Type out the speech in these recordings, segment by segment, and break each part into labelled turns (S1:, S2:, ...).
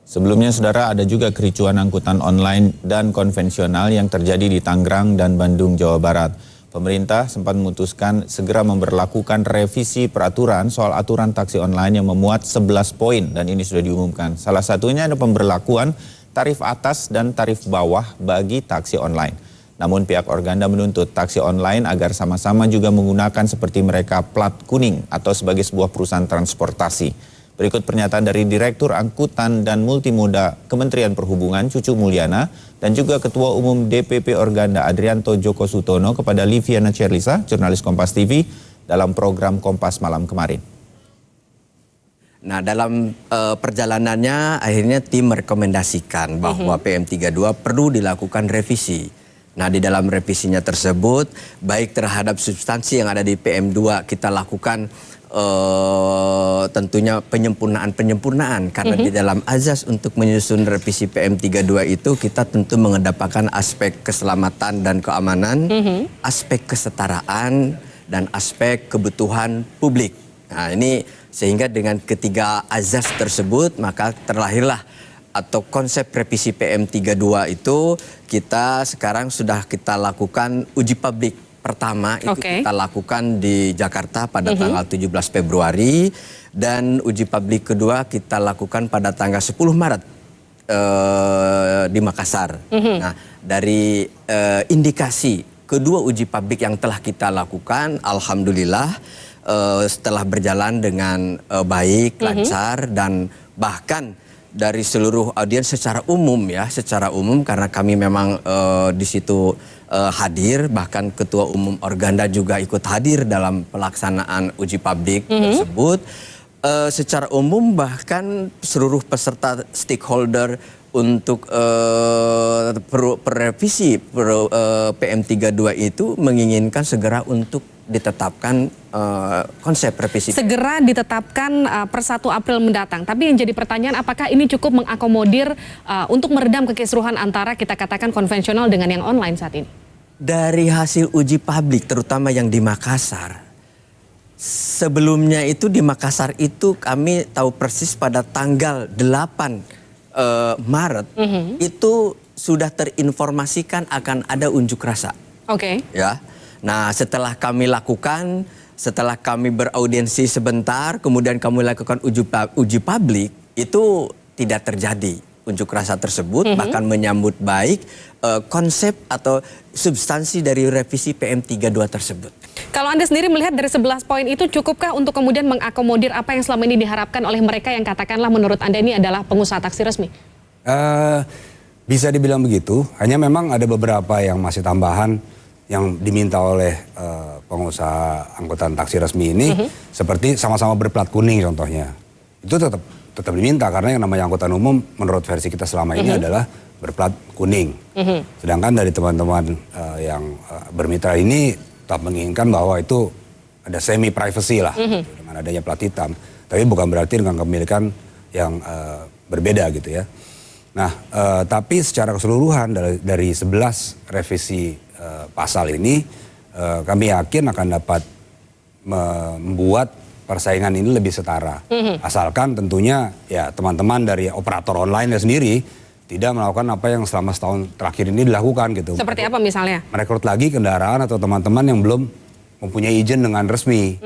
S1: Sebelumnya, saudara, ada juga kericuan angkutan online dan konvensional yang terjadi di Tangerang dan Bandung, Jawa Barat. Pemerintah sempat memutuskan segera memberlakukan revisi peraturan soal aturan taksi online yang memuat 11 poin dan ini sudah diumumkan. Salah satunya ada pemberlakuan tarif atas dan tarif bawah bagi taksi online. Namun pihak Organda menuntut taksi online agar sama-sama juga menggunakan seperti mereka plat kuning atau sebagai sebuah perusahaan transportasi. Berikut pernyataan dari Direktur Angkutan dan Multimoda Kementerian Perhubungan Cucu Mulyana dan juga Ketua Umum DPP Organda Adrianto Joko Sutono kepada Liviana Cerlisa, jurnalis Kompas TV dalam program Kompas Malam kemarin.
S2: Nah, dalam perjalanannya akhirnya tim merekomendasikan bahwa PM32 perlu dilakukan revisi. Nah, di dalam revisinya tersebut baik terhadap substansi yang ada di PM2 kita lakukan tentunya penyempurnaan karena di dalam azas untuk menyusun revisi PM32 itu kita tentu mengedepankan aspek keselamatan dan keamanan, aspek kesetaraan dan aspek kebutuhan publik. Nah, ini sehingga dengan ketiga azas tersebut maka terlahirlah atau konsep revisi PM32 itu kita sekarang sudah kita lakukan uji publik. Pertama itu kita lakukan di Jakarta pada tanggal 17 Februari dan uji publik kedua kita lakukan pada tanggal 10 Maret di Makassar. Nah, dari indikasi kedua uji publik yang telah kita lakukan, alhamdulillah setelah berjalan dengan baik, lancar dan bahkan dari seluruh audiens secara umum karena kami memang di situ hadir, bahkan Ketua Umum Organda juga ikut hadir dalam pelaksanaan uji publik tersebut. Secara umum bahkan seluruh peserta stakeholder untuk revisi PM32 itu menginginkan segera untuk ditetapkan konsep revisi.
S3: Segera ditetapkan per 1 April mendatang. Tapi yang jadi pertanyaan apakah ini cukup mengakomodir untuk meredam kekisruhan antara kita katakan konvensional dengan yang online saat ini?
S2: Dari hasil uji publik terutama yang di Makassar. Sebelumnya itu di Makassar itu kami tahu persis pada tanggal 8 Maret itu sudah terinformasikan akan ada unjuk rasa. Ya. Nah, setelah kami lakukan, setelah kami beraudiensi sebentar, kemudian kami lakukan uji publik, itu tidak terjadi unjuk rasa tersebut, bahkan menyambut baik konsep atau substansi dari revisi PM32 tersebut.
S3: Kalau Anda sendiri melihat dari 11 poin itu cukupkah untuk kemudian mengakomodir apa yang selama ini diharapkan oleh mereka yang katakanlah menurut Anda ini adalah pengusaha taksi resmi?
S4: Bisa dibilang begitu, hanya memang ada beberapa yang masih tambahan yang diminta oleh pengusaha angkutan taksi resmi ini, seperti sama-sama berplat kuning contohnya. Itu tetap diminta karena yang namanya angkutan umum menurut versi kita selama ini adalah berplat kuning. Sedangkan dari teman-teman yang bermitra ini tetap menginginkan bahwa itu ada semi privacy lah dengan adanya plat hitam. Tapi bukan berarti dengan kepemilikan yang berbeda gitu ya. Nah, tapi secara keseluruhan dari 11 revisi pasal ini kami yakin akan dapat membuat persaingan ini lebih setara. Asalkan tentunya ya teman-teman dari operator online sendiri tidak melakukan apa yang selama setahun terakhir ini dilakukan gitu.
S3: Seperti apa misalnya?
S4: Merekrut lagi kendaraan atau teman-teman yang belum mempunyai izin dengan resmi.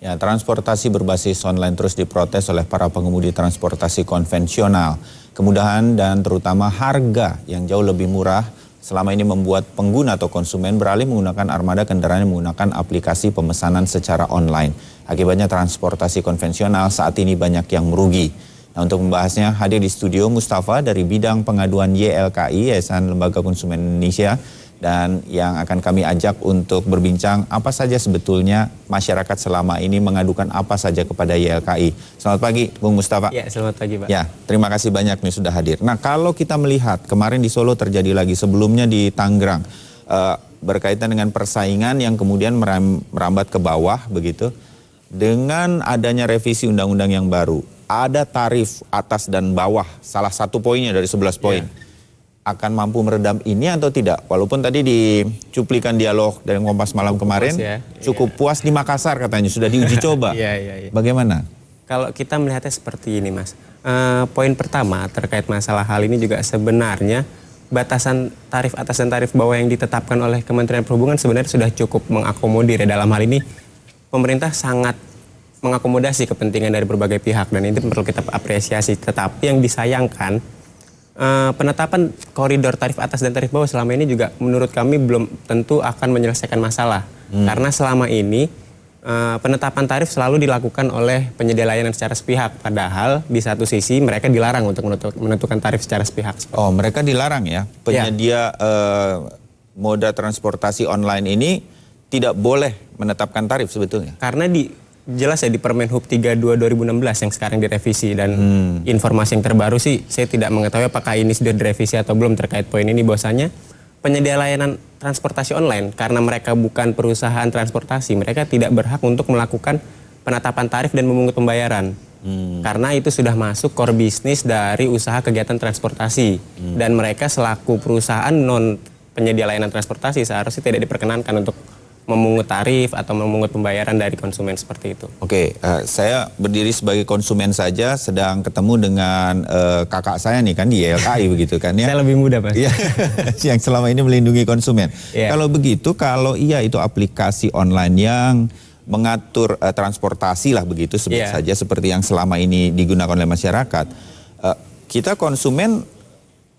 S1: Ya, transportasi berbasis online terus diprotes oleh para pengemudi transportasi konvensional. Kemudahan dan terutama harga yang jauh lebih murah selama ini membuat pengguna atau konsumen beralih menggunakan armada kendaraan yang menggunakan aplikasi pemesanan secara online. Akibatnya transportasi konvensional saat ini banyak yang merugi. Nah, untuk membahasnya hadir di studio Mustafa dari bidang pengaduan YLKI, Yayasan Lembaga Konsumen Indonesia, dan yang akan kami ajak untuk berbincang apa saja sebetulnya masyarakat selama ini mengadukan apa saja kepada YLKI. Selamat pagi, Bung Mustafa.
S5: Ya, selamat pagi, Pak.
S1: Ya, terima kasih banyak nih sudah hadir. Nah, kalau kita melihat kemarin di Solo terjadi lagi, sebelumnya di Tangerang, berkaitan dengan persaingan yang kemudian merambat ke bawah begitu, dengan adanya revisi undang-undang yang baru, ada tarif atas dan bawah, salah satu poinnya dari 11 poin. Akan mampu meredam ini atau tidak? Walaupun tadi di cuplikan dialog dari Kompas Malam kemarin cukup puas di Makassar katanya, sudah diuji coba. Bagaimana?
S5: Kalau kita melihatnya seperti ini, Mas. Poin pertama terkait masalah hal ini juga sebenarnya batasan tarif atas dan tarif bawah yang ditetapkan oleh Kementerian Perhubungan sebenarnya sudah cukup mengakomodir ya. Dalam hal ini pemerintah sangat mengakomodasi kepentingan dari berbagai pihak dan itu perlu kita apresiasi. Tetapi yang disayangkan penetapan koridor tarif atas dan tarif bawah selama ini juga menurut kami belum tentu akan menyelesaikan masalah. Karena selama ini penetapan tarif selalu dilakukan oleh penyedia layanan secara sepihak. Padahal di satu sisi mereka dilarang untuk menentukan tarif secara sepihak.
S1: Oh, mereka dilarang ya? Penyedia moda transportasi online ini tidak boleh menetapkan tarif sebetulnya?
S5: Karena jelas ya di Permen Hub 32 2016 yang sekarang direvisi dan informasi yang terbaru sih saya tidak mengetahui apakah ini sudah direvisi atau belum terkait poin ini, bahwasanya penyedia layanan transportasi online karena mereka bukan perusahaan transportasi, mereka tidak berhak untuk melakukan penetapan tarif dan memungut pembayaran. Karena itu sudah masuk core bisnis dari usaha kegiatan transportasi dan mereka selaku perusahaan non penyedia layanan transportasi seharusnya tidak diperkenankan untuk memungut tarif atau memungut pembayaran dari konsumen seperti itu.
S1: Oke, saya berdiri sebagai konsumen saja sedang ketemu dengan kakak saya nih kan di YLKI begitu kan ya.
S5: Saya lebih muda Pak.
S1: Iya, yang selama ini melindungi konsumen.
S5: Yeah.
S1: Kalau begitu, kalau iya itu aplikasi online yang mengatur transportasi lah begitu sebut saja seperti yang selama ini digunakan oleh masyarakat, kita konsumen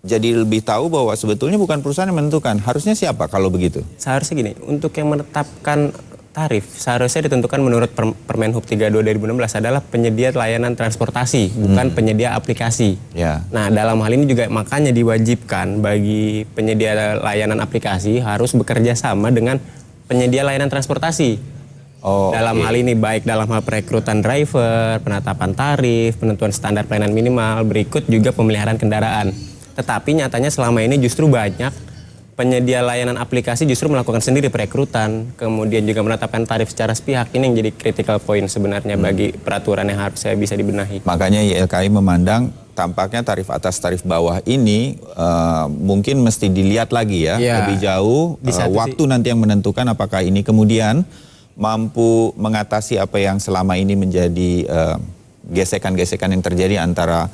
S1: jadi lebih tahu bahwa sebetulnya bukan perusahaan yang menentukan. Harusnya siapa kalau begitu?
S5: Seharusnya gini, untuk yang menetapkan tarif seharusnya ditentukan menurut Permen Hub 32 2016 adalah penyedia layanan transportasi, bukan penyedia aplikasi.
S1: Ya.
S5: Nah, dalam hal ini juga makanya diwajibkan bagi penyedia layanan aplikasi harus bekerja sama dengan penyedia layanan transportasi. Dalam hal ini baik dalam hal perekrutan driver, penetapan tarif, penentuan standar pelayanan minimal, berikut juga pemeliharaan kendaraan. Tetapi nyatanya selama ini justru banyak penyedia layanan aplikasi justru melakukan sendiri perekrutan, kemudian juga menetapkan tarif secara sepihak. Ini yang jadi critical point sebenarnya bagi peraturan yang harusnya bisa dibenahi.
S1: Makanya YLKI memandang tampaknya tarif atas tarif bawah ini mungkin mesti dilihat lagi ya, lebih jauh. Waktu nanti yang menentukan apakah ini kemudian mampu mengatasi apa yang selama ini menjadi gesekan-gesekan yang terjadi antara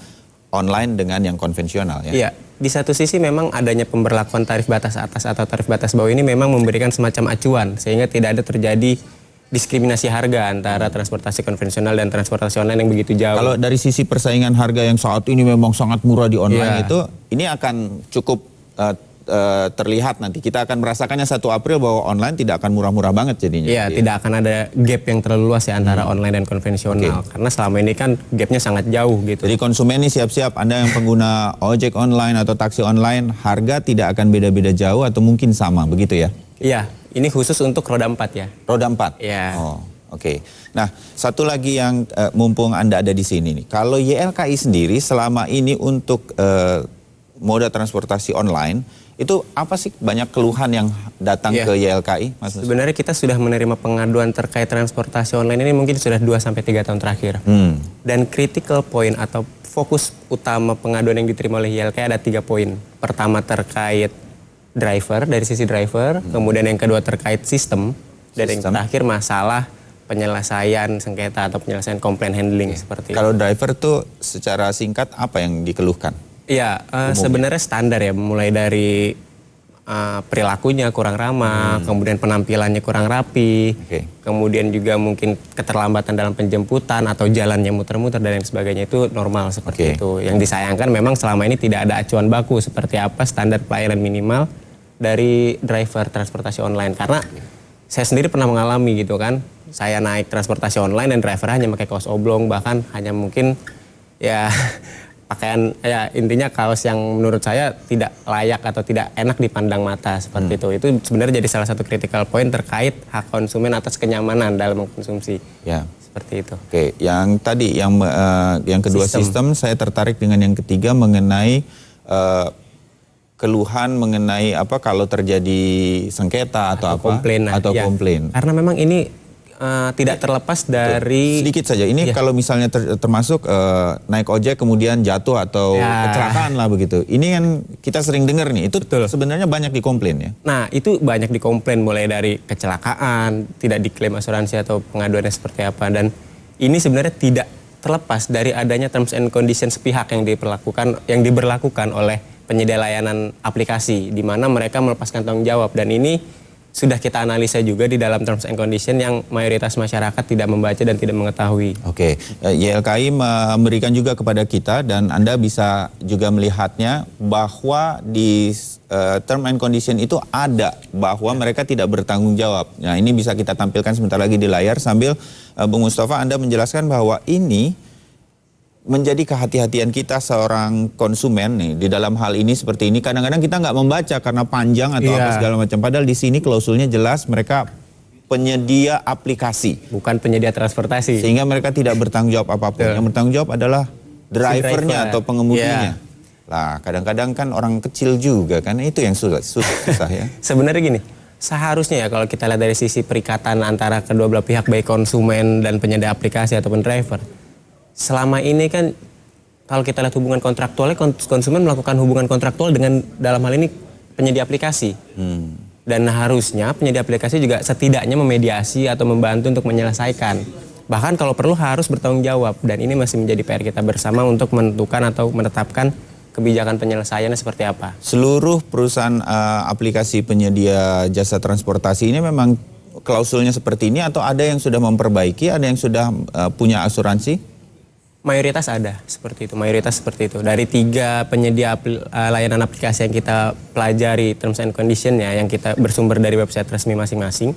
S1: online dengan yang konvensional ya.
S5: Iya, di satu sisi memang adanya pemberlakuan tarif batas atas atau tarif batas bawah ini memang memberikan semacam acuan sehingga tidak ada terjadi diskriminasi harga antara transportasi konvensional dan transportasi online yang begitu jauh.
S1: Kalau dari sisi persaingan harga yang saat ini memang sangat murah di online itu, ini akan cukup terlihat nanti. Kita akan merasakannya 1 April bahwa online tidak akan murah-murah banget jadinya.
S5: Iya, tidak akan ada gap yang terlalu luas ya antara online dan konvensional. Karena selama ini kan gapnya sangat jauh gitu.
S1: Jadi konsumen ini siap-siap, Anda yang pengguna ojek online atau taksi online, harga tidak akan beda-beda jauh atau mungkin sama, begitu ya?
S5: Iya, ini khusus untuk roda 4 ya.
S1: Roda 4?
S5: Iya.
S1: Oh, oke. Nah, satu lagi yang mumpung Anda ada di sini nih. Kalau YLKI sendiri selama ini untuk moda transportasi online, itu apa sih banyak keluhan yang datang ke YLKI? Mas?
S5: Sebenarnya kita sudah menerima pengaduan terkait transportasi online ini mungkin sudah 2-3 tahun terakhir. Dan critical point atau fokus utama pengaduan yang diterima oleh YLKI ada 3 poin. Pertama terkait driver, dari sisi driver. Kemudian yang kedua terkait sistem. Dan yang terakhir masalah penyelesaian sengketa atau penyelesaian komplain handling seperti itu.
S1: Kalau driver tuh secara singkat apa yang dikeluhkan?
S5: Iya, sebenarnya standar ya, mulai dari perilakunya kurang ramah, kemudian penampilannya kurang rapi, kemudian juga mungkin keterlambatan dalam penjemputan atau jalannya muter-muter dan lain sebagainya itu normal seperti itu. Yang disayangkan memang selama ini tidak ada acuan baku seperti apa standar pelayanan minimal dari driver transportasi online. Karena saya sendiri pernah mengalami gitu kan, saya naik transportasi online dan driver hanya pakai kaos oblong, bahkan hanya mungkin ya pakaian ya intinya kaos yang menurut saya tidak layak atau tidak enak dipandang mata seperti itu. Itu sebenarnya jadi salah satu critical point terkait hak konsumen atas kenyamanan dalam mengkonsumsi. Ya, seperti itu.
S1: Oke, yang tadi yang kedua sistem, saya tertarik dengan yang ketiga mengenai keluhan mengenai apa kalau terjadi sengketa atau apa
S5: komplain,
S1: komplain.
S5: Karena memang ini tidak terlepas dari
S1: sedikit saja ini kalau misalnya termasuk naik ojek kemudian jatuh atau kecelakaan lah begitu. Ini kan kita sering dengar nih, itu sebenarnya banyak dikomplain ya.
S5: Nah, itu banyak dikomplain mulai dari kecelakaan, tidak diklaim asuransi atau pengaduannya seperti apa, dan ini sebenarnya tidak terlepas dari adanya terms and conditions sepihak yang diberlakukan oleh penyedia layanan aplikasi, di mana mereka melepaskan tanggung jawab, dan ini sudah kita analisa juga di dalam terms and condition yang mayoritas masyarakat tidak membaca dan tidak mengetahui.
S1: Oke, YLKI memberikan juga kepada kita dan Anda bisa juga melihatnya bahwa di term and condition itu ada bahwa mereka tidak bertanggung jawab. Nah, ini bisa kita tampilkan sebentar lagi di layar sambil Bung Mustafa Anda menjelaskan bahwa ini menjadi kehati-hatian kita seorang konsumen nih di dalam hal ini seperti ini. Kadang-kadang kita nggak membaca karena panjang atau apa segala macam. Padahal di sini klausulnya jelas mereka penyedia aplikasi,
S5: bukan penyedia transportasi.
S1: Sehingga mereka tidak bertanggung jawab apapun. Yang bertanggung jawab adalah drivernya atau pengemudinya. Lah kadang-kadang kan orang kecil juga kan, itu yang susah ya.
S5: Sebenarnya gini, seharusnya ya kalau kita lihat dari sisi perikatan antara kedua belah pihak, baik konsumen dan penyedia aplikasi ataupun driver. Selama ini kan kalau kita lihat hubungan kontraktualnya, konsumen melakukan hubungan kontraktual dengan dalam hal ini penyedia aplikasi. Dan harusnya penyedia aplikasi juga setidaknya memediasi atau membantu untuk menyelesaikan. Bahkan kalau perlu harus bertanggung jawab, dan ini masih menjadi PR kita bersama untuk menentukan atau menetapkan kebijakan penyelesaiannya seperti apa.
S1: Seluruh perusahaan aplikasi penyedia jasa transportasi ini memang klausulnya seperti ini atau ada yang sudah memperbaiki, ada yang sudah punya asuransi?
S5: Mayoritas ada seperti itu. Dari 3 penyedia layanan aplikasi yang kita pelajari terms and condition-nya, yang kita bersumber dari website resmi masing-masing,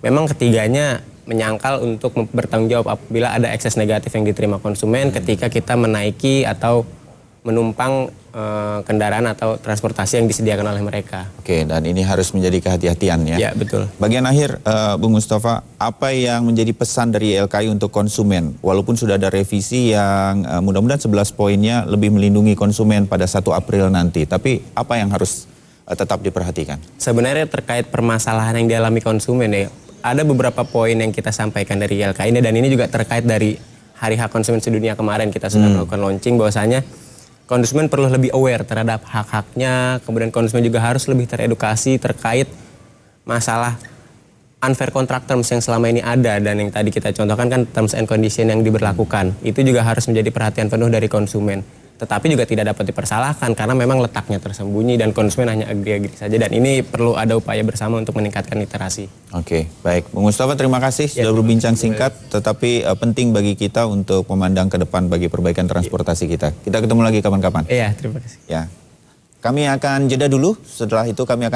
S5: memang ketiganya menyangkal untuk bertanggung jawab apabila ada ekses negatif yang diterima konsumen ketika kita menaiki atau menumpang kendaraan atau transportasi yang disediakan oleh mereka.
S1: Oke, dan ini harus menjadi kehati-hatian ya.
S5: Ya, betul.
S1: Bagian akhir, Bung Mustafa, apa yang menjadi pesan dari YLKI untuk konsumen? Walaupun sudah ada revisi yang mudah-mudahan 11 poinnya lebih melindungi konsumen pada 1 April nanti. Tapi apa yang harus tetap diperhatikan?
S5: Sebenarnya terkait permasalahan yang dialami konsumen ya, ada beberapa poin yang kita sampaikan dari YLKI ini, dan ini juga terkait dari Hari Hak Konsumen Sedunia kemarin kita sudah melakukan launching, bahwasanya konsumen perlu lebih aware terhadap hak-haknya, kemudian konsumen juga harus lebih teredukasi terkait masalah unfair contract terms yang selama ini ada, dan yang tadi kita contohkan kan terms and condition yang diberlakukan. Itu juga harus menjadi perhatian penuh dari konsumen. Tetapi juga tidak dapat dipersalahkan karena memang letaknya tersembunyi dan konsumen hanya agree-agree saja, dan ini perlu ada upaya bersama untuk meningkatkan literasi.
S1: Oke, baik. Bung Mustafa, terima kasih sudah berbincang singkat, tetapi penting bagi kita untuk memandang ke depan bagi perbaikan transportasi kita. Kita ketemu lagi kapan-kapan.
S5: Iya, terima kasih.
S1: Ya. Kami akan jeda dulu, setelah itu kami akan